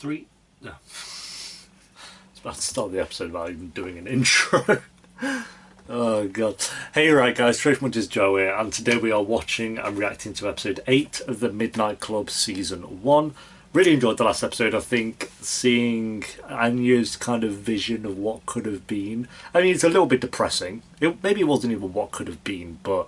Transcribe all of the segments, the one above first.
Three. No. I was about to start the episode without even doing an intro. Oh god. Hey, right guys, TheTrophyMuncher Joe here, and today we are watching and reacting to episode 8 of the Midnight Club season 1. Really enjoyed the last episode. I think seeing Anya's kind of vision of what could have been. I mean, it's a little bit depressing. Maybe it wasn't even what could have been, but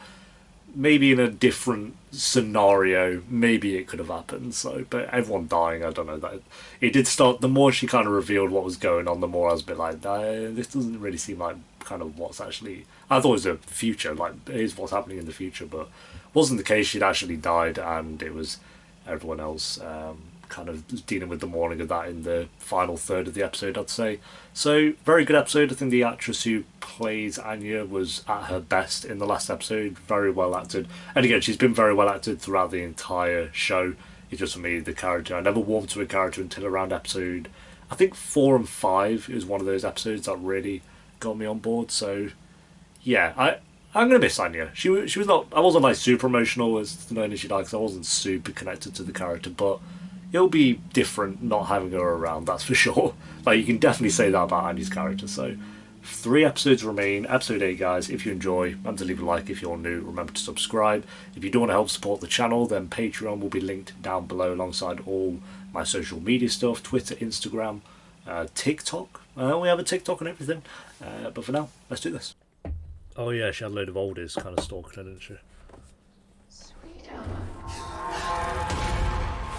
maybe in a different scenario, maybe it could have happened. So, but everyone dying, I don't know. That it did start. The more she kind of revealed what was going on, the more I was a bit like, this doesn't really seem like kind of what's actually. I thought it was a future, like here's what's happening in the future, but wasn't the case. She'd actually died, and it was everyone else kind of dealing with the mourning of that in the final third of the episode, I'd say. So, very good episode. I think the actress who plays Anya was at her best in the last episode. Very well acted. And again, she's been very well acted throughout the entire show. It's just for me, the character. I never warmed to a character until around episode, I think 4 and 5 is one of those episodes that really got me on board. So, yeah, I'm gonna miss Anya. She was not. I wasn't like super emotional as knowing that she died because I wasn't super connected to the character, but it'll be different not having her around, that's for sure. Like, you can definitely say that about Andy's character. So, 3 episodes remain. Episode 8, guys. If you enjoy, remember to leave a like. If you're new, remember to subscribe. If you do want to help support the channel, then Patreon will be linked down below alongside all my social media stuff. Twitter, Instagram, TikTok. We have a TikTok and everything. But for now, let's do this. Oh yeah, she had a load of oldies kind of stalking her, didn't she? Sweetheart.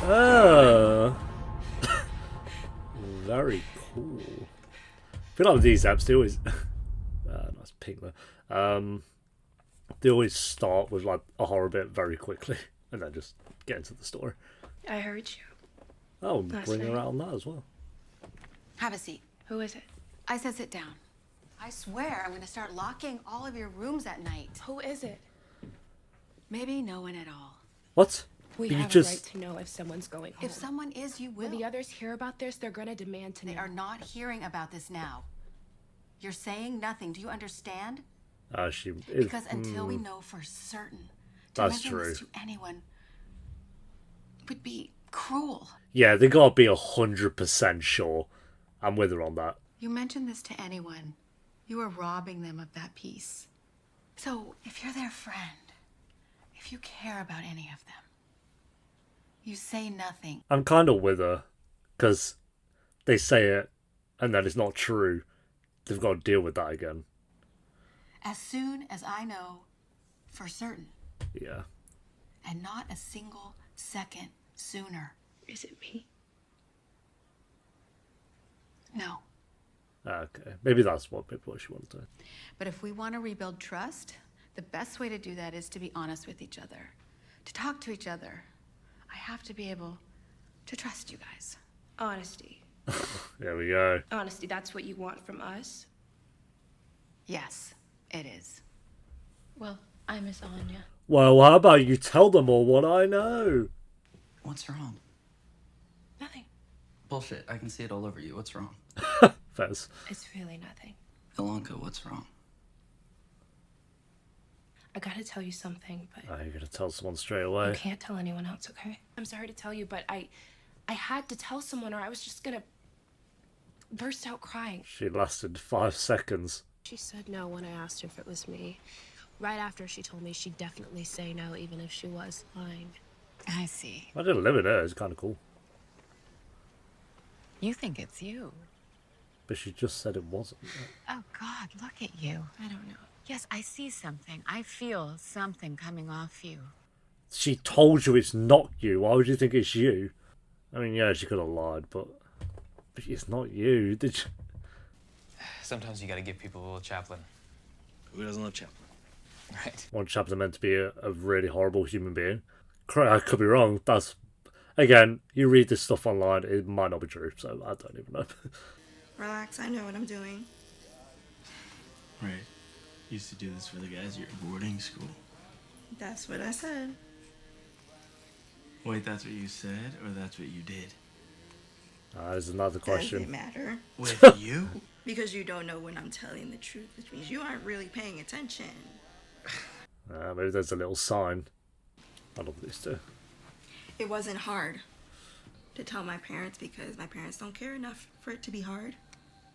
Oh. Very cool. I feel like with these apps, they always... nice pink there. They always start with like a horror bit very quickly and then just get into the story. I heard you. Oh, bring her out on that as well. Have a seat. Who is it? I said sit down. I swear I'm going to start locking all of your rooms at night. Who is it? Maybe no one at all. What? We You have just... a right to know if someone's going home. If someone is, you will. When the others hear about this, they're gonna demand to know. They are not hearing about this now. You're saying nothing. Do you understand? she is... Because until we know for certain, to That's mention this true. to anyone would be cruel. Yeah, they gotta be 100% sure. I'm with her on that. You mention this to anyone, you are robbing them of that peace. So if you're their friend, if you care about any of them, you say nothing. I'm kind of with her, because they say it, and then it's not true. They've got to deal with that again. As soon as I know for certain. Yeah. And not a single second sooner. Is it me? No. Okay. Maybe that's what she wanted to. But if we want to rebuild trust, the best way to do that is to be honest with each other. To talk to each other. I have to be able to trust you guys. Honesty. There we go. Honesty, that's what you want from us? Yes, it is. Well, I miss Anya. Well, how about you tell them all what I know? What's wrong? Nothing. Bullshit. I can see it all over you. What's wrong? Fez. It's really nothing. Ilonka, what's wrong? I gotta tell you something, but Oh, you're going to tell someone straight you away. can't tell anyone else, okay? I'm sorry to tell you, but I had to tell someone or I was just gonna burst out crying. She lasted 5 seconds. She said no when I asked her if it was me. Right after she told me she'd definitely say no, even if she was lying. I see. I didn't live in it. It's kind of cool. You think it's you. But she just said it wasn't. Oh, God, look at you. I don't know. Yes, I see something. I feel something coming off you. She told you it's not you. Why would you think it's you? I mean, yeah, she could have lied, but it's not you. Did you? Sometimes you gotta give people a little chaplain. Who doesn't love Chaplin? Right. One chapter meant to be a really horrible human being. I could be wrong. That's... Again, you read this stuff online, it might not be true, so I don't even know. Relax, I know what I'm doing. Right. Used to do this for the guys at your boarding school. That's what I said. Wait, that's what you said, or that's what you did? There's another Doesn't question. matter. With you? Because you don't know when I'm telling the truth, which means you aren't really paying attention. Maybe there's a little sign. I love these two. It wasn't hard. to tell my parents because my parents don't care enough for it to be hard.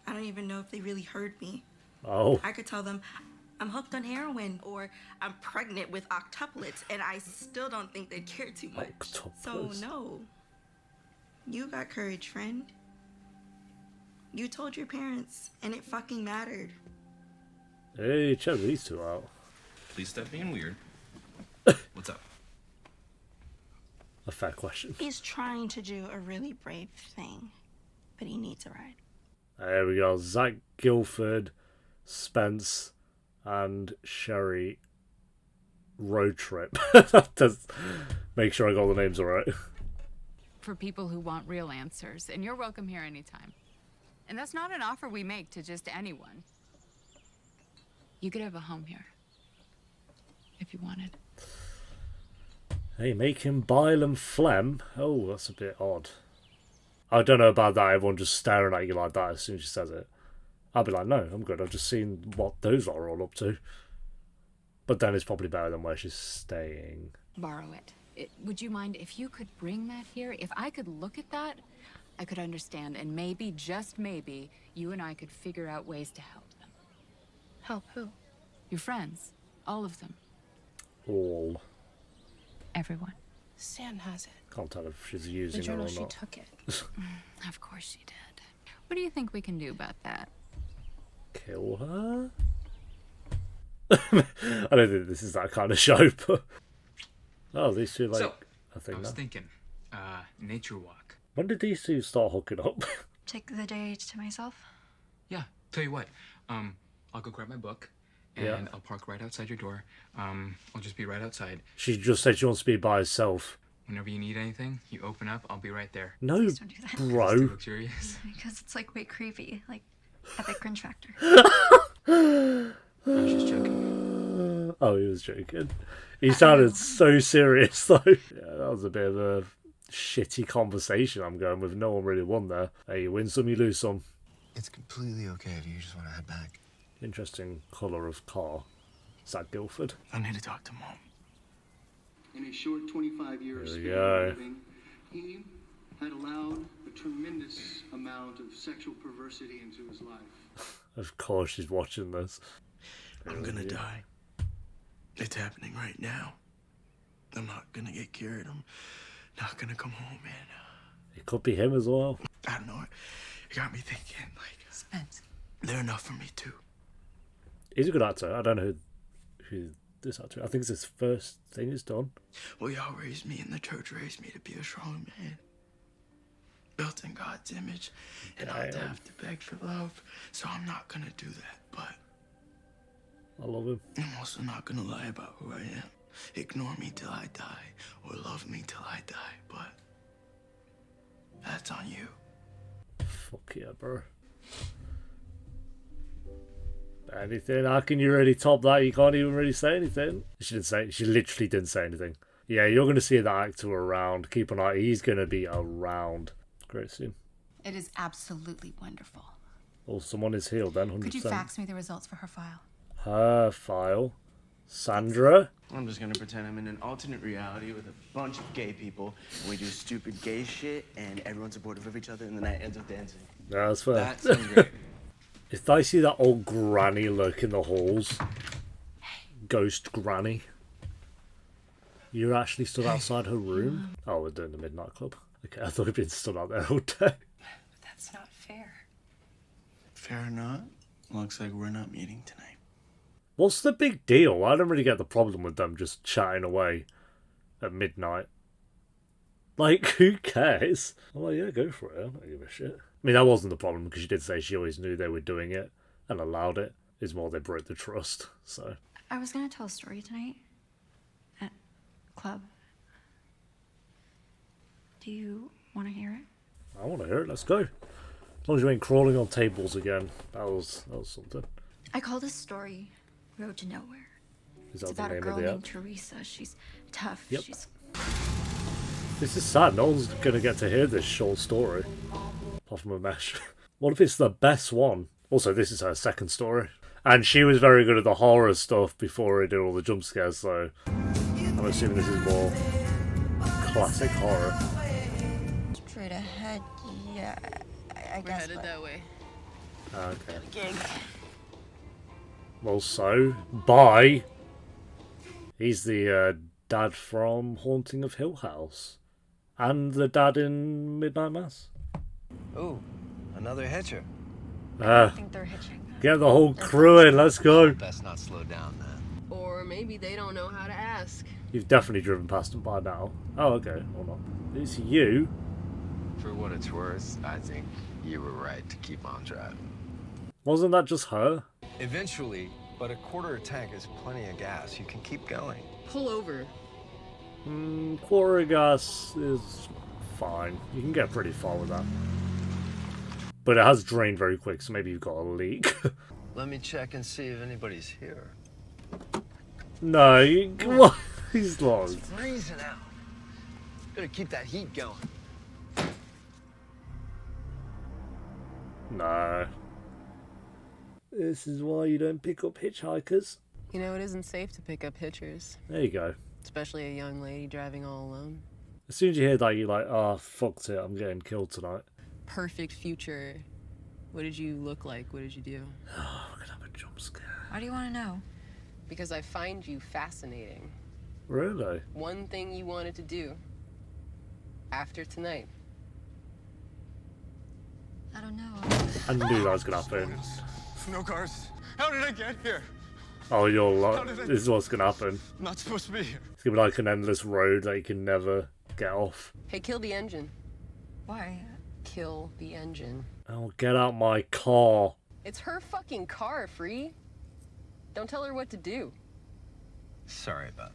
I don't even know if they really heard me. Oh. I could tell them I'm hooked on heroin or I'm pregnant with octuplets, and I still don't think they'd care too much. So no. You got courage, friend. You told your parents, and it fucking mattered. Hey, check these two out. Please stop being weird. What's up? A fair question. He's trying to do a really brave thing, but he needs a ride. There we go. Zach Guilford, Spence, and Sherry road trip. Just make sure I got the names all right. For people who want real answers, and you're welcome here anytime. And that's not an offer we make to just anyone. You could have a home here, if you wanted. Hey, make him bile and phlegm. Oh, that's a bit odd. I don't know about that. Everyone just staring at you like that as soon as she says it. I'll be like, no, I'm good. I've just seen what those lot are all up to. But then it's probably better than where she's staying. Borrow it. Would you mind if you could bring that here? If I could look at that, I could understand. And maybe, just maybe, you and I could figure out ways to help them. Help who? Your friends. All of them. All. Everyone. Stan has it. Can't tell if she's The using it journal or she not. took it. Of course she did. What do you think we can do about that? Kill her? I don't think this is that kind of show, but... Oh, these two, like, So, I think I was that. thinking, nature walk. When did these two start hooking up? Take the day to myself. Yeah, tell you what, I'll go grab my book, and Yeah. I'll park right outside your door. I'll just be right outside. She just said she wants to be by herself. Whenever you need anything, you open up, I'll be right there. No, Please don't do that. Stay bro. luxurious. Because it's like way creepy. Like epic cringe factor. I was just joking. Oh, he was joking. He sounded so serious, though. Yeah, that was a bit of a shitty conversation I'm going with. No one really won there. Hey, you win some, you lose some. It's completely okay if you just want to head back. Interesting colour of car. Zach Guilford. I need to talk to Mom. In a short 25-year There we span go. of living, he had allowed a tremendous amount of sexual perversity into his life. Of course she's watching this. I'm gonna die. It's happening right now. I'm not gonna get cured. I'm not gonna come home, man. It could be him as well. I don't know. It got me thinking, like, Spence. they're enough for me, too. He's a good actor. I don't know who this actor. I think it's his first thing he's done. Well, y'all raised me, and the church raised me to be a strong man. Built in God's image, and I'd Damn. have to beg for love. So I'm not gonna do that, but I love him. I'm also not gonna lie about who I am. Ignore me till I die, or love me till I die, but that's on you. Fuck yeah, bro. Anything? How can you really top that? You can't even really say anything. She didn't say. She literally didn't say anything. Yeah, you're going to see that actor around. Keep an eye. He's going to be around. Great scene. It is absolutely wonderful. Oh, someone is healed then. 100%. Could you fax me the results for her file? Her file. Sandra. I'm just gonna pretend I'm in an alternate reality with a bunch of gay people, and we do stupid gay shit, and everyone's supportive of each other, and the night ends with dancing. Yeah, that's fair. That sounds great. If I see that old granny lurk in the halls, ghost granny, you're actually stood outside her room? Oh, we're doing the midnight club. Okay, I thought we'd been stood out there all day. But that's not fair. Fair or not, looks like we're not meeting tonight. What's the big deal? I don't really get the problem with them just chatting away at midnight. Like, who cares? I'm like, yeah, go for it. I don't give a shit. I mean, that wasn't the problem because she did say she always knew they were doing it and allowed it. It's more they broke the trust, so. I was gonna tell a story tonight at club. Do you want to hear it? I want to hear it. Let's go. As long as you ain't crawling on tables again. That was something. I call this story Road to Nowhere. Is It's that the about a name girl of the named app? Teresa. She's tough. Yep. She's This is sad. No one's going to get to hear this short story. Apart from Umesh. What if it's the best one? Also, this is her second story. And she was very good at the horror stuff before he did all the jump scares, so I'm assuming this is more classic horror. straight ahead. I We're guess. headed that way. Okay. Gig. Well, so, bye. He's the dad from Haunting of Hill House. And the dad in Midnight Mass. Ooh, another hitcher. I think they're hitching. Get the whole crew in, let's go. Best not slow down, man. Or maybe they don't know how to ask. You've definitely driven past them by now. Oh, okay, hold on. It's you. For what it's worth, I think you were right to keep on driving. Wasn't that just her? Eventually, but a quarter tank is plenty of gas. You can keep going. Pull over. Quarter of gas is fine. You can get pretty far with that. But it has drained very quick, so maybe you've got a leak. Let me check and see if anybody's here. No, what? He's It's lost. freezing out. Gotta keep that heat going. No. This is why you don't pick up hitchhikers. You know, it isn't safe to pick up hitchers. There you go. Especially a young lady driving all alone. As soon as you hear that, you're like, oh, fucked it, I'm getting killed tonight. Perfect future. What did you look like? What did you do? Oh, we're gonna have a jump scare. Why do you want to know? Because I find you fascinating. Really? One thing you wanted to do after tonight. I don't know. I knew that was gonna happen. No cars. How did I get here? Oh, this is what's gonna happen. I'm not supposed to be here. It's gonna be like an endless road that you can never get off. Hey, kill the engine. Why? Kill the engine. Oh, get out my car. It's her fucking car, Free. Don't tell her what to do. Sorry about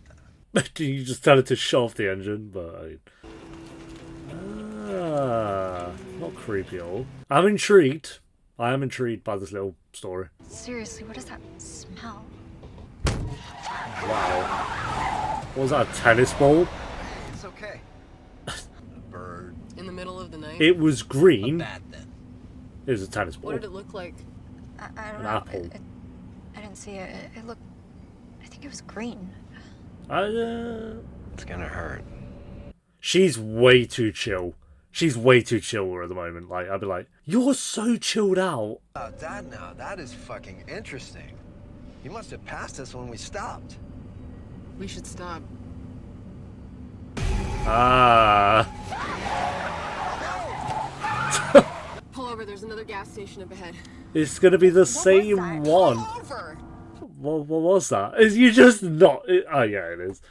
that. You just tell it to shut off the engine, but... not creepy at all. I'm intrigued. I am intrigued by this little story. Seriously, what does that smell? Wow. What was that, a tennis ball? It's okay. A bird. In the middle of the night? It was green. A bat, then. It was a tennis ball. What did it look like? I don't An know. apple. I didn't see it. It looked... I think it was green. It's gonna hurt. She's way too chill. She's way too chill at the moment. Like, I'd be like, you're so chilled out. That now, that is fucking interesting. You must have passed us when we stopped. We should stop. Ah. Pull over, there's another gas station up ahead. It's gonna be the same one. Pull over! What was that? Is you just not... oh, yeah, it is.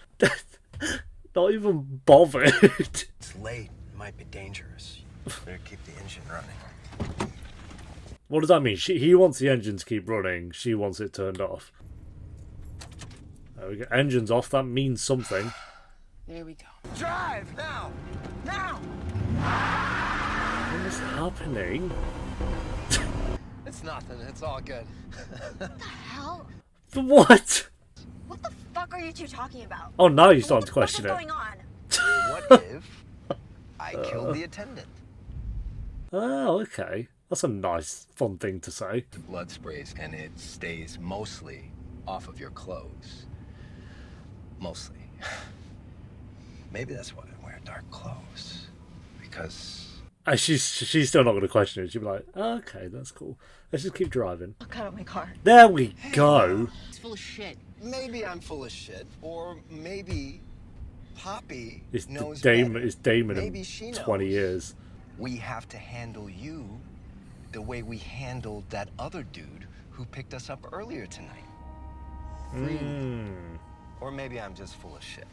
Not even bothered. It's late. It might be dangerous. Better keep the engine running. What does that mean? He wants the engine to keep running. She wants it turned off. There we go. Engine's off. That means something. There we go. Drive! Now! Now! What is happening? It's nothing. It's all good. What the hell? What? What the fuck are you two talking about? Oh, now you're starting to question it. What's going on? What if I killed the attendant? Oh, okay. That's a nice, fun thing to say. The blood sprays and it stays mostly off of your clothes. Mostly. Maybe that's why I wear dark clothes. Because... She's still not going to question it. She'll be like, oh, okay, that's cool. Let's just keep driving. I'll cut out my car. There we go. It's full of shit. Maybe I'm full of shit, or maybe Poppy It's knows Damon. better. It's Damon Maybe in she 20 knows. years. We have to handle you the way we handled that other dude who picked us up earlier tonight. Or maybe I'm just full of shit.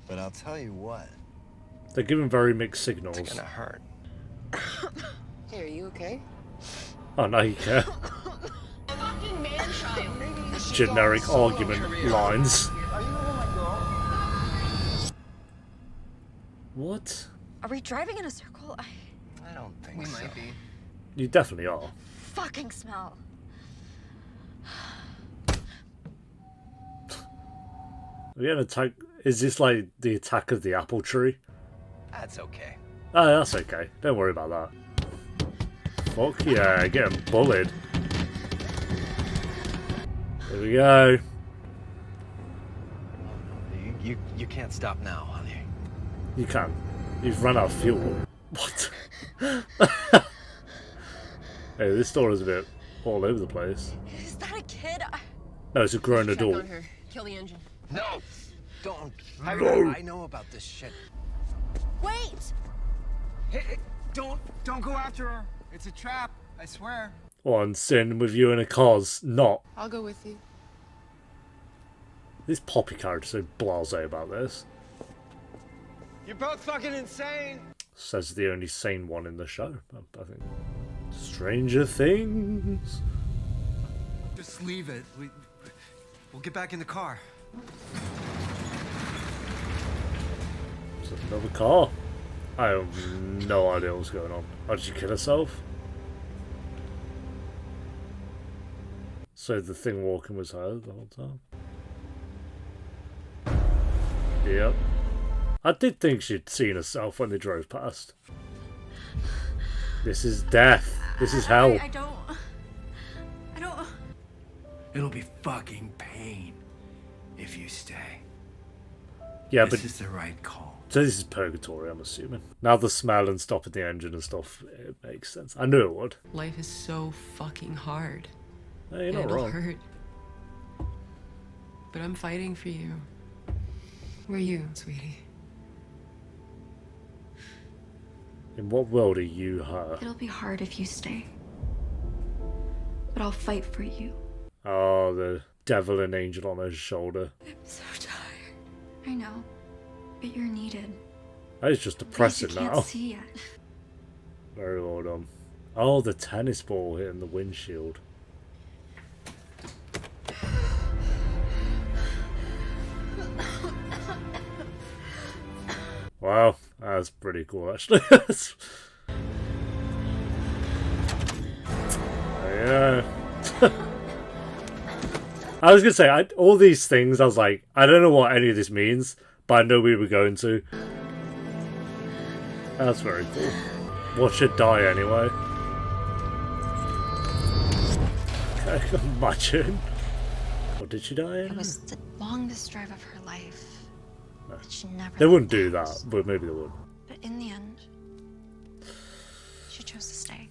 But I'll tell you what, They're giving very mixed signals. it's gonna hurt. Hey, are you okay? Oh, now you care. Fucking man-child. Generic argument lines. What? Are we driving in a circle? I don't think We so. might be. You definitely are. Fucking smell. Are we gonna attack? Is this like the attack of the apple tree? That's okay. Oh, that's okay. Don't worry about that. Fuck yeah, getting bullied. Here we go. You can't stop now, honey. You can. You've run out of fuel. What? Hey, this story's a bit all over the place. Is that a kid? No, it's a grown Check adult. on her. Kill the engine. No! Don't. No. I know about this shit. Wait! Hey, don't go after her. It's a trap, I swear. One sin with you in a cause, not. I'll go with you. This Poppy character's so blasé about this. You're both fucking insane. Says the only sane one in the show, I think. Stranger Things. Just leave it. We'll get back in the car. It's another car. I have no idea what's going on. Oh, did she kill herself? So the thing walking was her the whole time? Yep. I did think she'd seen herself when they drove past. This is death. This is hell. I don't. It'll be fucking pain if you stay. Yeah, this but is the right call. So this is purgatory, I'm assuming. Now the smell and stopping the engine and stuff, it makes sense. I knew it would. Life is so fucking hard. Hey, you're not It'll wrong. hurt. But I'm fighting for you. Where are you, sweetie? In what world are you her? It'll be hard if you stay. But I'll fight for you. Oh, the devil and angel on her shoulder. I'm so tired. I know. But you're needed. That is just depressing You can't now. see yet. Very well done. Oh, the tennis ball hitting the windshield. Wow, that's pretty cool actually. Yeah. I was gonna say, all these things, I was like, I don't know what any of this means, but I know we were going to. That's very cool. Watch her die anyway. Okay, imagine. What did she die in? It was the longest drive of her life. But she never. They wouldn't do that, but maybe they would. But in the end, she chose to stay.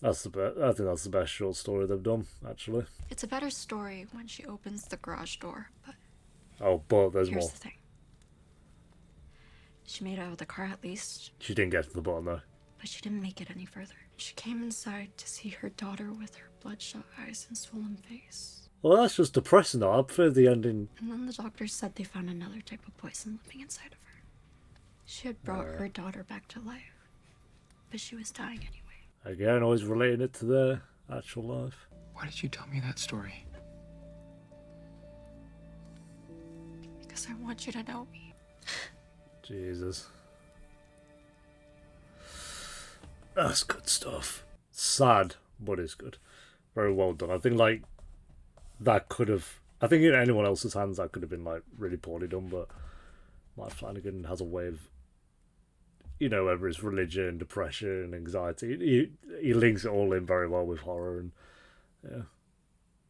That's the best. I think that's the best short story they've done, actually. It's a better story when she opens the garage door, but Oh, but there's here's more. the thing. She made it out of the car at least, She didn't get to the bottom though. but she didn't make it any further. She came inside to see her daughter with her bloodshot eyes and swollen face. Well, that's just depressing though. I prefer the ending. And then the doctors said they found another type of poison living inside of her. She had brought her daughter back to life, but she was dying anyway. Again, always relating it to their actual life. Why did you tell me that story? Because I want you to know me. Jesus. That's good stuff. Sad, but it's good. Very well done. I think, like, that could have... I think in anyone else's hands that could have been, like, really poorly done, but Mike Flanagan has a way of... You know, whether it's religion, depression, anxiety, he links it all in very well with horror, and yeah.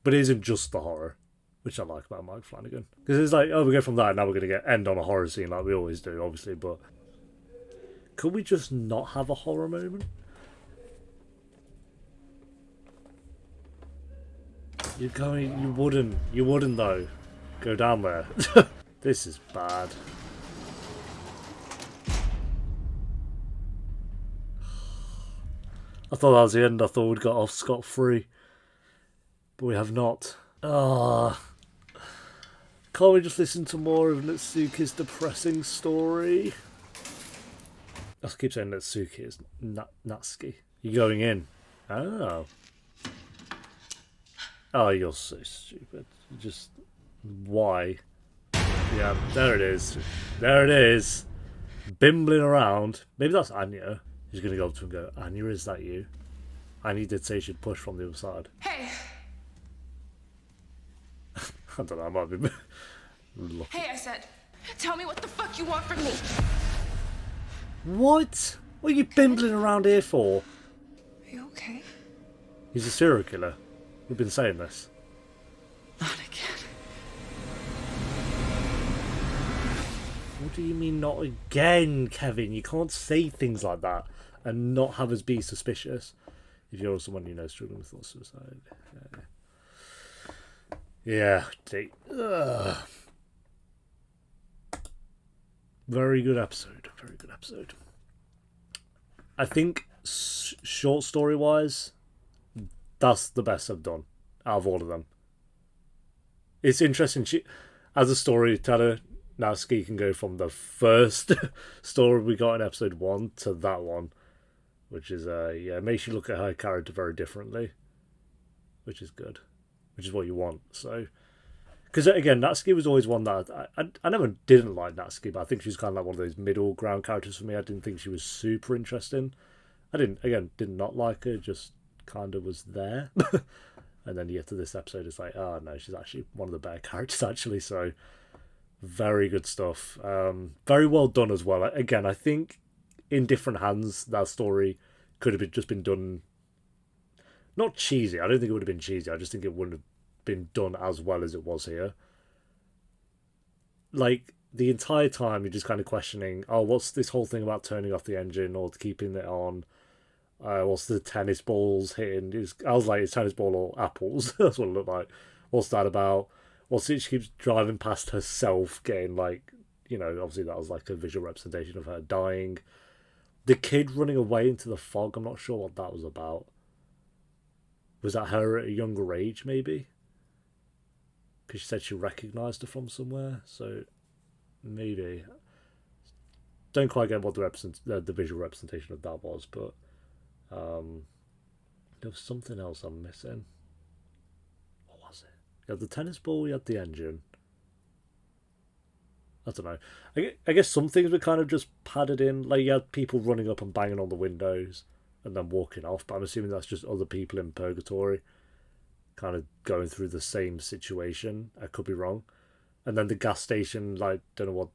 But it isn't just the horror, which I like about Mike Flanagan. Because it's like, oh, we go from that, and now we're going to end on a horror scene like we always do, obviously, but could we just not have a horror moment? You wouldn't though. Go down there. This is bad. I thought that was the end. I thought we'd got off scot-free. But we have not. Ah. Can't we just listen to more of Natsuki's depressing story? I keep saying Natsuki. It's Natsuki. You going in? Oh. Oh, you're so stupid. Just... Why? Yeah, there it is. There it is. Bimbling around. Maybe that's Anya. He's going to go up to him and go, Anya, is that you? Anya did say she'd push from the other side. Hey! I don't know, I might be lucky. Hey, I said, tell me what the fuck you want from me. What? What are you bimbling around here for? Are you okay? He's a serial killer. We've been saying this. Not again. What do you mean not again, Kevin? You can't say things like that. and not have us be suspicious if you're someone you know struggling with thoughts of suicide. Yeah. Very good episode. Very good episode. I think short story wise, that's the best I've done out of all of them. It's interesting. As a storyteller, Natsuki can go from the first story we got in episode 1 to that one, which is it makes you look at her character very differently, which is good, which is what you want. So, because again, Natsuki was always one that I never didn't like Natsuki, but I think she was kind of like one of those middle ground characters for me. I didn't think she was super interesting. I did not like her, just kind of was there. And then you get to this episode, it's like, oh no, she's actually one of the better characters actually. So very good stuff. Very well done as well. Again, I think in different hands that story could have just been done, not cheesy. I don't think it would have been cheesy. I just think it wouldn't have been done as well as it was here. Like the entire time you're just kind of questioning, oh, what's this whole thing about turning off the engine or keeping it on? What's the tennis balls hitting? I was like, it's tennis ball or apples. That's what it looked like. What's that about? What's it? She keeps driving past herself, getting like, obviously that was like a visual representation of her dying. The kid running away into the fog, I'm not sure what that was about. Was that her at a younger age, maybe? Because she said she recognised her from somewhere, so maybe. Don't quite get what the visual representation of that was, but there was something else I'm missing. What was it? You had the tennis ball, you had the engine. I don't know. I guess some things were kind of just padded in. Like you had people running up and banging on the windows and then walking off, but I'm assuming that's just other people in purgatory kind of going through the same situation. I could be wrong. And then the gas station, like, don't know what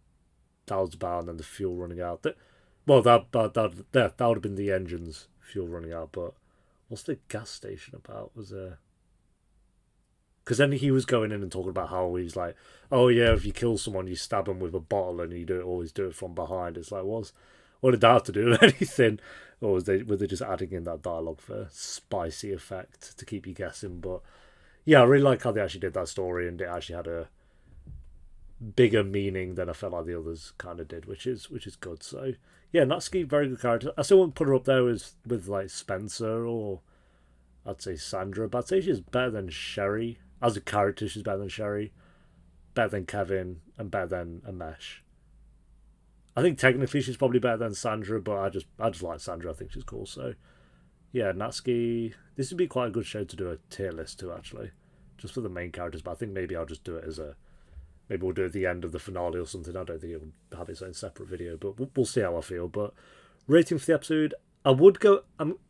that was about, and then the fuel running out. That would have been the engine's fuel running out, but what's the gas station about? Was there... Because then he was going in and talking about how he's like, oh yeah, if you kill someone, you stab them with a bottle and you always do it from behind. It's like, what did that have to do with anything? Or were they just adding in that dialogue for spicy effect to keep you guessing? But yeah, I really like how they actually did that story, and it actually had a bigger meaning than I felt like the others kind of did, which is good. So yeah, Natsuki, very good character. I still wouldn't put her up there with like Spencer or I'd say Sandra, but I'd say she's better than Sherry. As a character, she's better than Sherry, better than Kevin, and better than Amesh. I think technically she's probably better than Sandra, but I just like Sandra. I think she's cool. So yeah, Natsuki. This would be quite a good show to do a tier list to, actually, just for the main characters. But I think maybe I'll just do it as maybe we'll do it at the end of the finale or something. I don't think it'll have its own separate video, but we'll see how I feel. But rating for the episode, I would go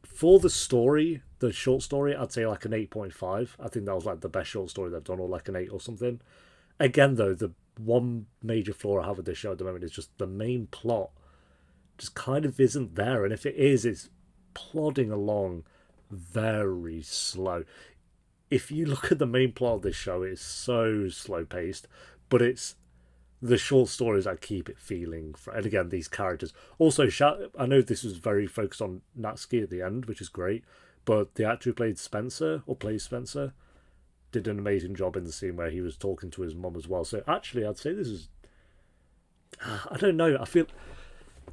for the story, the short story, I'd say like an 8.5. I think that was like the best short story they've done, or like an 8 or something. Again, though, the one major flaw I have with this show at the moment is just the main plot just kind of isn't there. And if it is, it's plodding along very slow. If you look at the main plot of this show, it's so slow-paced, but it's the short stories that keep it feeling. And again, these characters. Also, I know this was very focused on Natsuki at the end, which is great, but the actor who played Spencer, or plays Spencer, did an amazing job in the scene where he was talking to his mum as well. So actually, I'd say this is... I don't know. I feel...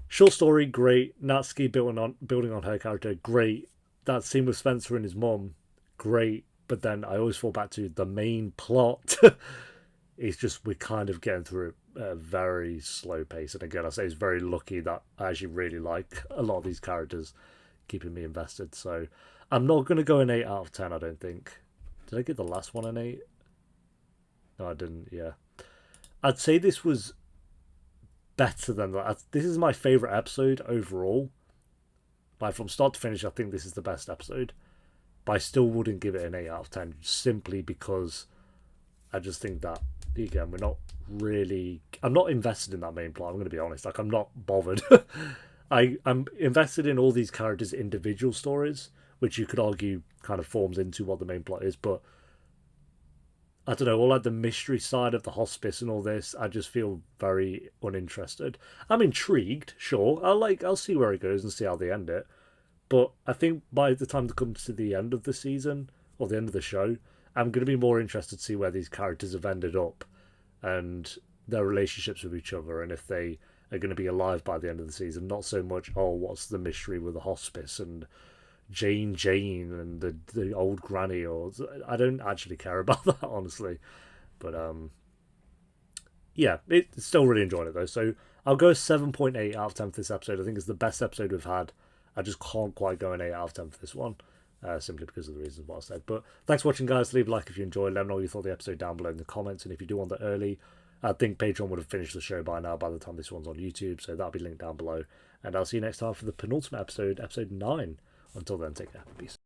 Short story, great. Natsuki building on her character, great. That scene with Spencer and his mum, great. But then I always fall back to the main plot. It's just we're kind of getting through a very slow pace. And again, I say it's very lucky that I actually really like a lot of these characters, keeping me invested. So I'm not going to go an 8 out of 10, I don't think. Did I give the last one an 8? No, I didn't, yeah. I'd say this was better than that. This is my favourite episode overall. Like, from start to finish, I think this is the best episode. But I still wouldn't give it an 8 out of 10, simply because I just think that, again, I'm not invested in that main plot, I'm going to be honest. Like, I'm not bothered. I'm invested in all these characters' individual stories, which you could argue kind of forms into what the main plot is, but I don't know, all like the mystery side of the hospice and all this, I just feel very uninterested. I'm intrigued, sure. I'll see where it goes and see how they end it. But I think by the time it comes to the end of the season or the end of the show, I'm going to be more interested to see where these characters have ended up and their relationships with each other, and if they are going to be alive by the end of the season. Not so much, oh, what's the mystery with the hospice and Jane and the old granny, or I don't actually care about that, honestly. But yeah, it's still really enjoying it though. So I'll go 7.8 out of 10 for this episode. I think it's the best episode we've had. I just can't quite go an 8 out of 10 for this one, simply because of the reasons what I said. But thanks for watching, guys. Leave a like if you enjoyed. Let me know what you thought of the episode down below in the comments. And if you do want that early, I think Patreon would have finished the show by now by the time this one's on YouTube. So that'll be linked down below. And I'll see you next time for the penultimate episode, episode 9. Until then, take care. Peace.